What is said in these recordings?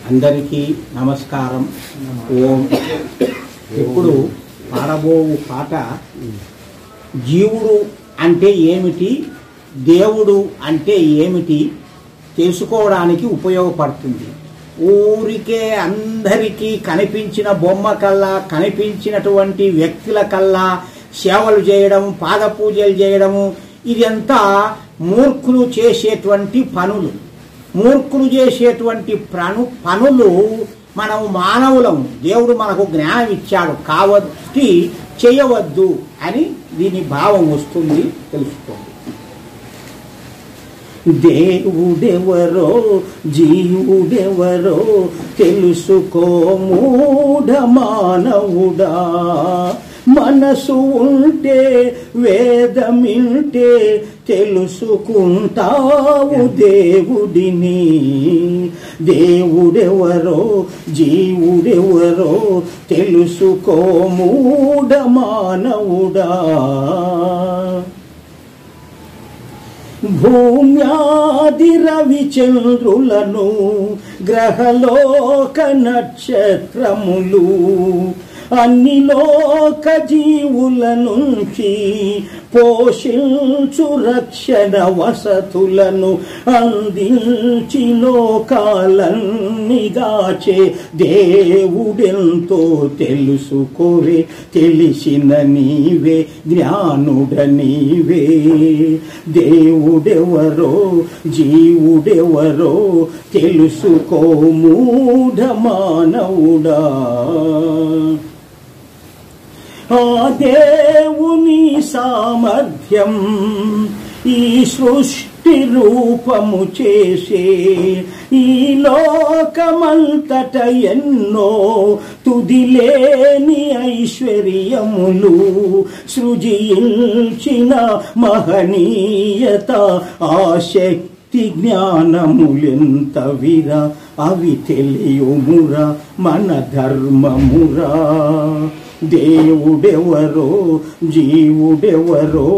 అందరికీ నమస్కారం. ఓం. ఇప్పుడు పాడబోవు పాట జీవుడు అంటే ఏమిటి, దేవుడు అంటే ఏమిటి తెలుసుకోవడానికి ఉపయోగపడుతుంది. ఊరికే అందరికీ కనిపించిన బొమ్మ కల్లా, కనిపించినటువంటి వ్యక్తుల కల్లా సేవలు చేయడం, పాద పూజలు చేయడము, ఇదంతా మూర్ఖులు చేసేటువంటి పనులు. మూర్ఖులు చేసేటువంటి పనులు మనం మానవులము, దేవుడు మనకు జ్ఞానం ఇచ్చాడు కాబట్టి చేయవద్దు అని దీని భావం వస్తుంది, తెలుసుకోండి. దేవుడెవరో జీవుడెవరో తెలుసుకో మూఢ మానవుడా. మనసు ఉంటే వేదమింటే తెలుసుకుంటావు దేవుడిని. దేవుడెవరో జీవుడెవరో తెలుసుకో మూఢ మానవుడా. భూమ్యాది రవిచంద్రులను గ్రహలోక నక్షత్రములు అన్ని లోక జీవుల నుంచి పోషించు రక్షణ వసతులను అందించి లోకాలన్నిగాచే దేవుడెంతో తెలుసుకోవే. తెలిసిన నీవే జ్ఞానుడ నీవే. దేవుడెవరో జీవుడెవరో తెలుసుకో మూఢ మానవుడా. ఆ దేవుని సామర్థ్యం ఈ సృష్టి రూపము చేసే ఈ లోకమంతట ఎన్నో తుదిలేని ఐశ్వర్యములు సృజించిన మహనీయత. ఆశక్తి జ్ఞానములెంత విరా అవి తెలియుమురా మన ధర్మమురా. దేవుడెవరో జీవుడెవరో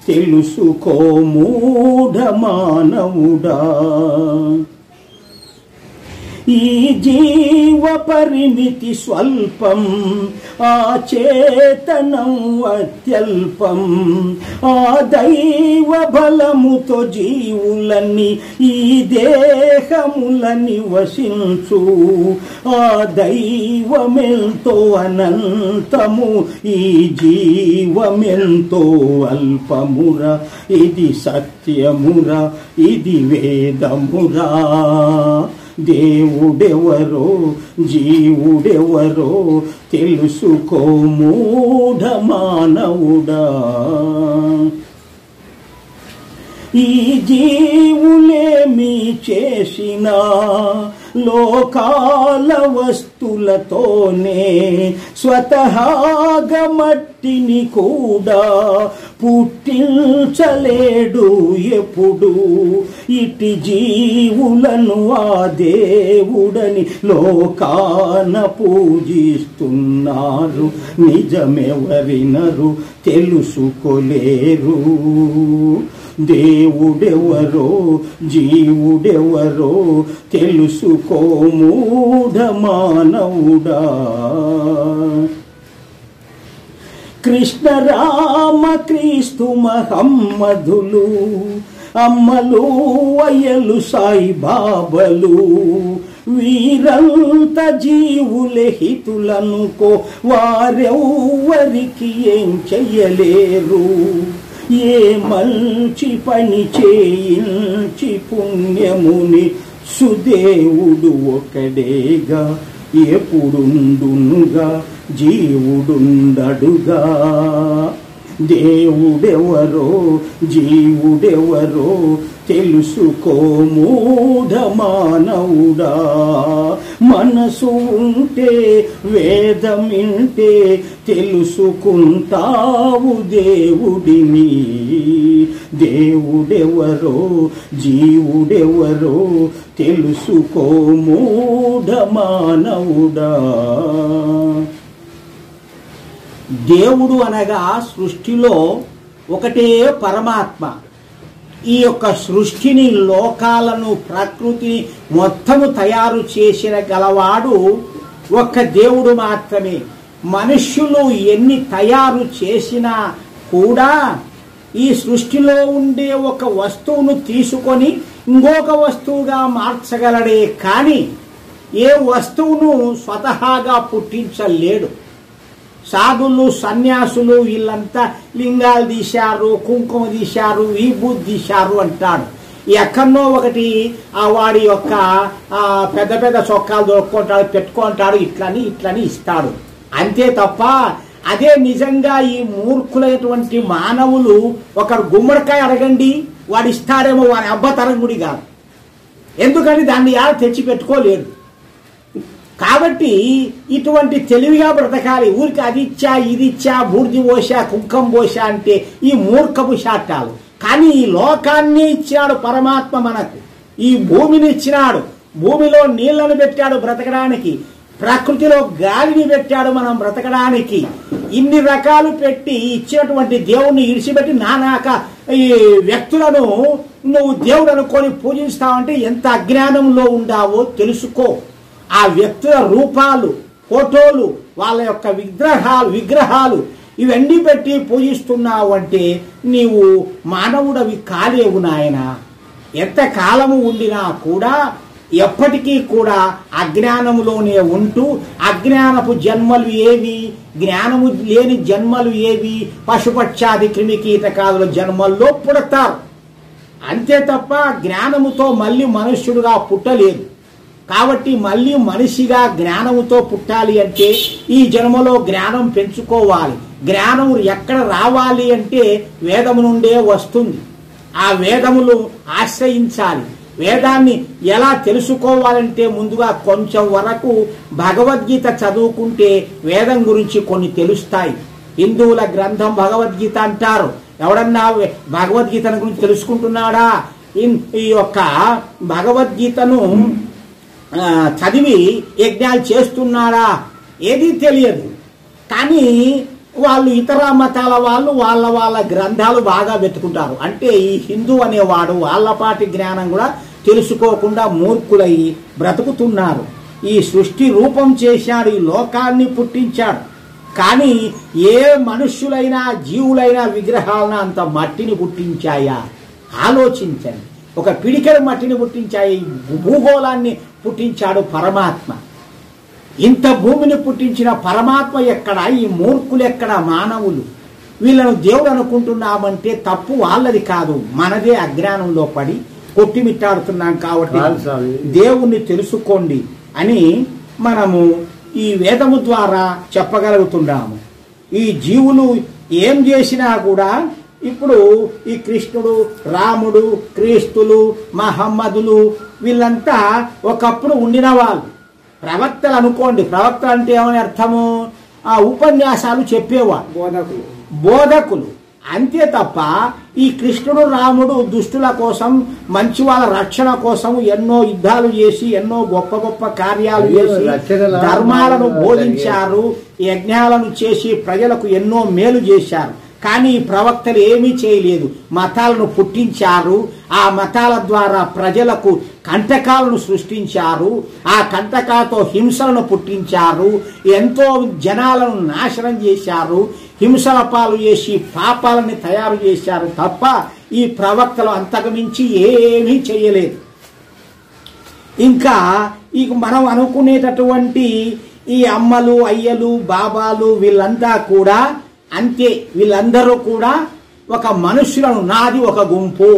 తెలుసుకో మూఢ మానవుడా. ఈ జీవ పరిమితి స్వల్పం, ఆ చేతనం అత్యల్పం. ఆ దైవ బలముతో జీవులని ఈ దేహముల నివసించు. ఆ దైవమెంతో అనంతము, ఈ జీవమెంతో అల్పమురా. ఇది సత్యమురా, ఇది వేదమురా. దేవుడెవరో జీవుడెవరో తెలుసుకో మూఢ మానవుడా. ఈ జీవులేమి చేసినా లోకాల వస్తులతోనే స్వతహాగా మట్టిని కూడా పుట్టించలేడు ఎప్పుడు. ఇటి జీవులను ఆ దేవుడని లోకాన పూజిస్తున్నారు. నిజమెవరినరు తెలుసుకోలేరు. దేవుడెవరో జీవుడెవరో తెలుసుకో మూఢ మానవుడా. కృష్ణ రామ క్రీస్తు మహమ్మదులు, అమ్మలు అయ్యలు సాయి బాబలు, వీరంత జీవులే హితులనుకో. వారెవ్వరికి ఏం చెయ్యలేరు. ఏ మంచి పని చేయించి పుణ్యముని సుదేవుడు ఒకడేగా. ఎప్పుడుండునుగా జీవుడుండడుగా. దేవుడెవరో జీవుడెవరో తెలుసుకో మూఢ మానవుడా. మనసు ఉంటే వేదమింటే తెలుసుకుంటావు దేవుడిని. దేవుడెవరో జీవుడెవరో తెలుసుకో మూఢ మానవుడా. దేవుడు అనగా సృష్టిలో ఒకటే పరమాత్మ. ఈ యొక్క సృష్టిని, లోకాలను, ప్రకృతిని మొత్తము తయారు చేసిన గలవాడు ఒక్క దేవుడు మాత్రమే. మనుష్యులు ఎన్ని తయారు చేసినా కూడా ఈ సృష్టిలో ఉండే ఒక వస్తువును తీసుకొని ఇంకొక వస్తువుగా మార్చగలడే కానీ ఏ వస్తువును స్వతహాగా పుట్టించలేడు. సాధులు, సన్యాసులు వీళ్ళంతా లింగాలు తీశారు, కుంకుమ తీశారు, విభూతి తీశారు అంటాడు. ఎక్కడో ఒకటి వాడి యొక్క పెద్ద పెద్ద చొక్కాలు దొరుకుంటాడు, పెట్టుకుంటాడు, ఇట్లని ఇస్తాడు అంతే తప్ప అదే నిజంగా ఈ మూర్ఖులైనటువంటి మానవులు ఒకరు గుమ్మడికాయ అడగండి వాడు ఇస్తాడేమో, వారి అబ్బతరం గుడి కాదు. ఎందుకని దాన్ని ఎవరు తెచ్చి పెట్టుకోలేడు. కాబట్టి ఇటువంటి తెలివిగా బ్రతకాలి. ఊరికి అది ఇచ్చా, ఇది ఇచ్చా, బూర్ది పోసా, కుంకం పోసా అంటే ఈ మూర్ఖపు శాటాలు. కానీ ఈ లోకాన్ని ఇచ్చినాడు పరమాత్మ మనకు. ఈ భూమిని ఇచ్చినాడు, భూమిలో నీళ్లను పెట్టాడు బ్రతకడానికి, ప్రకృతిలో గాలిని పెట్టాడు మనం బ్రతకడానికి. ఇన్ని రకాలు పెట్టి ఇచ్చినటువంటి దేవుణ్ణి ఇడిచిపెట్టి నానాక ఈ వ్యక్తులను నువ్వు దేవుడు అనుకొని పూజిస్తావంటే ఎంత అజ్ఞానంలో ఉండావో తెలుసుకో. ఆ వ్యక్తుల రూపాలు, ఫోటోలు, వాళ్ళ యొక్క విగ్రహాలు ఇవన్నీ పెట్టి పూజిస్తున్నావు అంటే నీవు మానవుడవి కాలేవు నాయన. ఎంత కాలము ఉండినా కూడా ఎప్పటికీ కూడా అజ్ఞానములోనే ఉంటూ అజ్ఞానపు జన్మలు ఏవి, జ్ఞానము లేని జన్మలు ఏవి, పశుపక్షాది క్రిమికీటకాదుల జన్మల్లో పుడతారు అంతే తప్ప జ్ఞానముతో మళ్ళీ మనుష్యుడుగా పుట్టలేదు. కాబట్టి మళ్ళీ మనిషిగా జ్ఞానముతో పుట్టాలి అంటే ఈ జన్మలో జ్ఞానం పెంచుకోవాలి. జ్ఞానం ఎక్కడ రావాలి అంటే వేదము నుండే వస్తుంది. ఆ వేదములు ఆశ్రయించాలి. వేదాన్ని ఎలా తెలుసుకోవాలంటే ముందుగా కొంచెం వరకు భగవద్గీత చదువుకుంటే వేదం గురించి కొన్ని తెలుస్తాయి. హిందువుల గ్రంథం భగవద్గీత అంటారు. ఎవడన్నా భగవద్గీతను గురించి తెలుసుకుంటున్నాడా? ఈ యొక్క భగవద్గీతను చదివి యజ్ఞాలు చేస్తున్నారా? ఏది తెలియదు. కానీ వాళ్ళు ఇతర మతాల వాళ్ళు వాళ్ళ గ్రంథాలు బాగా వెతుకుంటారు. అంటే ఈ హిందూ అనేవాడు వాళ్ళపాటి జ్ఞానం కూడా తెలుసుకోకుండా మూర్ఖులై బ్రతుకుతున్నారు. ఈ సృష్టి రూపం చేశాడు, ఈ లోకాన్ని పుట్టించాడు. కానీ ఏ మనుష్యులైనా జీవులైనా విగ్రహాలను అంత మట్టిని పుట్టించాయా? ఆలోచించండి. ఒక పిడికెడు మట్టిని పుట్టించాయి, భూగోళాన్ని పుట్టించాడు పరమాత్మ. ఇంత భూమిని పుట్టించిన పరమాత్మ ఎక్కడ? ఈ మూర్ఖులు ఎక్కడ? మానవులు. వీళ్ళను దేవుడు అనుకుంటున్నామంటే తప్పు వాళ్ళది కాదు, మనదే అజ్ఞానంలో పడి కొట్టిమిట్టాడుతున్నాం. కాబట్టి దేవుణ్ణి తెలుసుకోండి అని మనము ఈ వేదము ద్వారా చెప్పగలుగుతున్నాము. ఈ జీవులు ఏం చేసినా కూడా ఇప్పుడు ఈ కృష్ణుడు, రాముడు, క్రీస్తులు, మహమ్మదులు వీళ్ళంతా ఒకప్పుడు ఉండిన వాళ్ళు ప్రవక్తలు అనుకోండి. ప్రవక్త అంటే ఏమని అర్థము? ఆ ఉపన్యాసాలు చెప్పేవాడు, బోధకులు అంతే తప్ప ఈ కృష్ణుడు, రాముడు దుష్టుల కోసం, మంచి వాళ్ళ రక్షణ కోసం ఎన్నో యుద్ధాలు చేసి ఎన్నో గొప్ప గొప్ప కార్యాలు చేసి ధర్మాలను బోధించారు, యజ్ఞాలను చేసి ప్రజలకు ఎన్నో మేలు చేశారు. కానీ ఈ ప్రవక్తలు ఏమీ చేయలేదు. మతాలను పుట్టించారు. ఆ మతాల ద్వారా ప్రజలకు కంటకాలను సృష్టించారు. ఆ కంటకాలతో హింసలను పుట్టించారు. ఎంతో జనాలను నాశనం చేశారు. హింసల పాలు చేసి పాపాలని తయారు చేశారు తప్ప ఈ ప్రవక్తలు అంతకుమించి ఏమీ చేయలేదు. ఇంకా మనం అనుకునేటటువంటి ఈ అమ్మలు, అయ్యలు, బాబాలు వీళ్ళంతా కూడా అంతే. వీళ్ళందరూ కూడా ఒక మనుషులను, నాది ఒక గుంపు,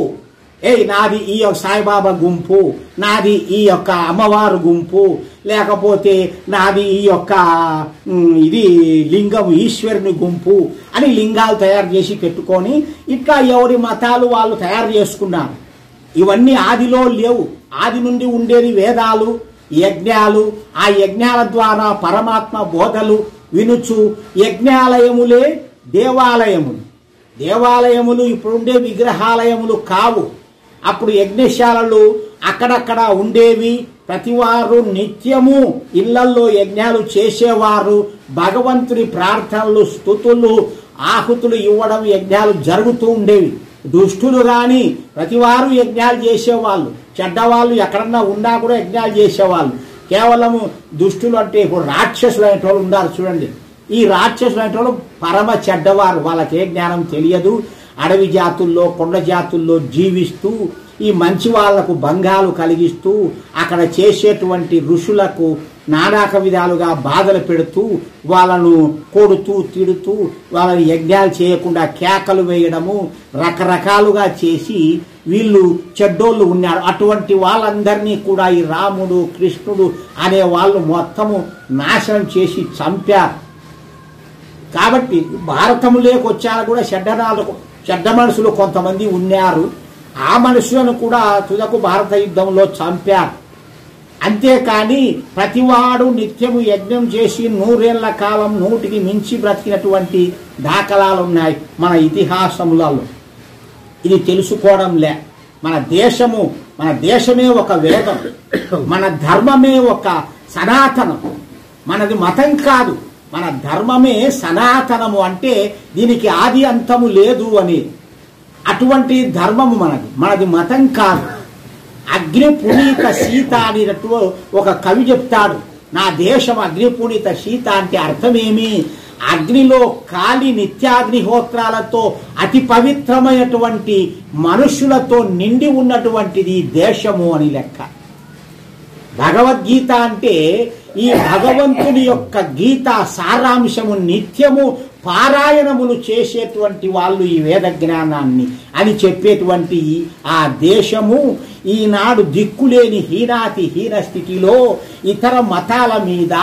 నాది ఈ యొక్క సాయిబాబా గుంపు, నాది ఈ యొక్క అమ్మవారు గుంపు, లేకపోతే నాది ఈ యొక్క ఇది లింగం ఈశ్వరుని గుంపు అని లింగాలు తయారు చేసి పెట్టుకొని ఇట్లా ఎవరి మతాలు వాళ్ళు తయారు చేసుకున్నారు. ఇవన్నీ ఆదిలో లేవు. ఆది నుండి ఉండేది వేదాలు, యజ్ఞాలు. ఆ యజ్ఞాల ద్వారా పరమాత్మ బోధలు వినుచు యజ్ఞాలయములే దేవాలయములు. దేవాలయములు ఇప్పుడుండే విగ్రహాలయములు కావు. అప్పుడు యజ్ఞశాలలు అక్కడక్కడ ఉండేవి. ప్రతివారు నిత్యము ఇళ్లల్లో యజ్ఞాలు చేసేవారు. భగవంతుని ప్రార్థనలు, స్తుతులు, ఆహుతులు ఇవ్వడం, యజ్ఞాలు జరుగుతూ ఉండేవి. దుష్టులు గాని ప్రతివారు యజ్ఞాలు చేసేవాళ్ళు, చెడ్డవాళ్ళు ఎక్కడన్నా ఉన్నా కూడా యజ్ఞాలు చేసేవాళ్ళు. కేవలము దుష్టులు అంటే ఇప్పుడు రాక్షసులు అనే వాళ్ళు ఉన్నారు చూడండి. ఈ రాక్షసులు అనే వాళ్ళు పరమ చెడ్డవారు, వాళ్ళకి ఏ జ్ఞానం తెలియదు. అడవి జాతుల్లో కొండ జాతుల్లో జీవిస్తూ ఈ మంచి వాళ్లకు భంగాలు కలిగిస్తూ అక్కడ చేసేటువంటి ఋషులకు నానాక విధాలుగా బాధలు పెడుతూ వాళ్ళను కొడుతూ తిడుతూ వాళ్ళని యజ్ఞాలు చేయకుండా కేకలు వేయడము రకరకాలుగా చేసి వీళ్ళు చెడ్డోళ్ళు ఉన్నారు. అటువంటి వాళ్ళందరినీ కూడా ఈ రాముడు కృష్ణుడు అనే వాళ్ళు మొత్తము నాశనం చేసి చంపారు. కాబట్టి భారతంలోకి వచ్చాక కూడా చెడ్డ మనుషులు కొంతమంది ఉన్నారు. ఆ మనుషులను కూడా తుదకు భారత యుద్ధంలో చంపారు. అంతేకాని ప్రతివాడు నిత్యము యజ్ఞం చేసి 100 ఏళ్ల కాలం 100కి మించి బ్రతికినటువంటి దాఖలాలు ఉన్నాయి మన ఇతిహాసములలో. ఇది తెలుసుకోవడంలే. మన దేశమే ఒక వేదం, మన ధర్మమే ఒక సనాతనం. మనది మతం కాదు, మన ధర్మమే సనాతనము. అంటే దీనికి ఆది అంతము లేదు అని. అటువంటి ధర్మము మనది మతం కాదు. అగ్ని పునీత సీత అనేటట్టు ఒక కవి చెప్తాడు, నా దేశం అగ్ని పునీత సీత అంటే అర్థమేమి? అగ్నిలో కాలి నిత్యాగ్నిహోత్రాలతో అతి పవిత్రమైనటువంటి మనుషులతో నిండి ఉన్నటువంటిది దేశము అని లెక్క. భగవద్గీత అంటే ఈ భగవంతుని యొక్క గీత సారాంశము నిత్యము పారాయణములు చేసేటువంటి వాళ్ళు ఈ వేద జ్ఞానాన్ని అని చెప్పేటువంటి ఆ దేశము ఈనాడు దిక్కులేని హీనాతి హీన స్థితిలో ఇతర మతాల మీద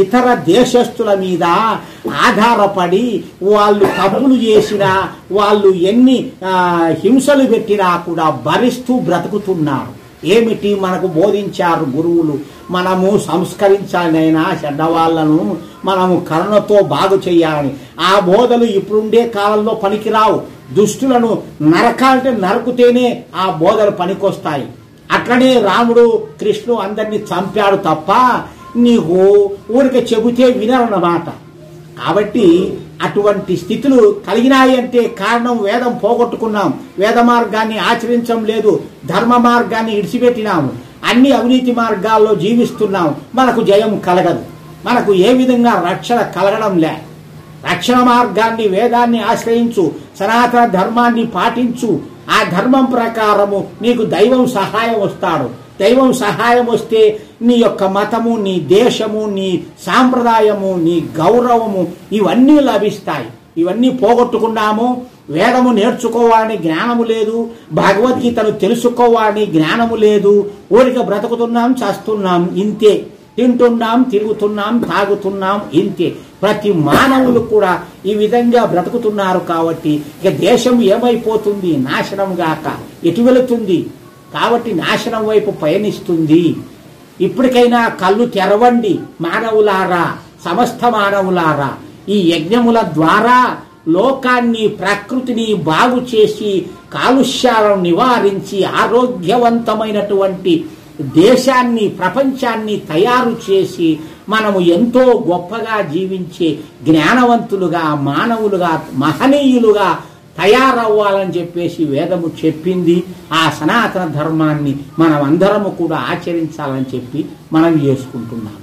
ఇతర దేశస్థుల మీద ఆధారపడి వాళ్ళు తప్పులు చేసినా వాళ్ళు ఎన్ని హింసలు పెట్టినా కూడా భరిస్తూ బ్రతుకుతున్నారు. ఏమిటి మనకు బోధించారు గురువులు? మనము సంస్కరించాలనైనా చెడ్డవాళ్లను మనము కరుణతో బాగు చేయాలని. ఆ బోధలు ఇప్పుడుండే కాలంలో పనికిరావు. దుష్టులను నరకాలంటే నరుకుతేనే ఆ బోధలు పనికొస్తాయి. అట్లనే రాముడు కృష్ణుడు అందరినీ చంపాడు తప్ప నీకు ఊరికే చెబితే వినరన్నమాట. కాబట్టి అటువంటి స్థితులు కలిగినాయి అంటే కారణం వేదం పోగొట్టుకున్నాం, వేద మార్గాన్ని ఆచరించడం లేదు, ధర్మ మార్గాన్ని ఇడిచిపెట్టినాము, అన్ని అవినీతి మార్గాల్లో జీవిస్తున్నాం. మనకు జయం కలగదు, మనకు ఏ విధంగా రక్షణ కలగడం లే. రక్షణ మార్గాన్ని వేదాన్ని ఆశ్రయించు, సనాతన ధర్మాన్ని పాటించు. ఆ ధర్మం ప్రకారము నీకు దైవం సహాయం వస్తాడు. దైవం సహాయం వస్తే నీ యొక్క మతము, నీ దేశము, నీ సాంప్రదాయము, నీ గౌరవము ఇవన్నీ లభిస్తాయి. ఇవన్నీ పోగొట్టుకున్నాము. వేదము నేర్చుకోవాలని జ్ఞానము లేదు, భగవద్గీతను తెలుసుకోవాలని జ్ఞానము లేదు. ఊరిక బ్రతుకుతున్నాం, చేస్తున్నాం, ఇంతే. తింటున్నాం, తిరుగుతున్నాం, తాగుతున్నాం, ఇంతే. ప్రతి మానవులు కూడా ఈ విధంగా బ్రతుకుతున్నారు. కాబట్టి ఇక దేశం ఏమైపోతుంది? నాశనం గాక ఎటు వెళుతుంది? కాబట్టి నాశనం వైపు పయనిస్తుంది. ఇప్పటికైనా కళ్ళు తెరవండి మానవులారా, సమస్త మానవులారా. ఈ యజ్ఞముల ద్వారా లోకాన్ని ప్రకృతిని బాగు చేసి కాలుష్యాలను నివారించి ఆరోగ్యవంతమైనటువంటి దేశాన్ని ప్రపంచాన్ని తయారు చేసి మనము ఎంతో గొప్పగా జీవించే జ్ఞానవంతులుగా మానవులుగా మహనీయులుగా తయారవ్వాలని చెప్పేసి వేదము చెప్పింది. ఆ సనాతన ధర్మాన్ని మనం అందరము కూడా ఆచరించాలని చెప్పి మనం చేసుకుంటున్నాం.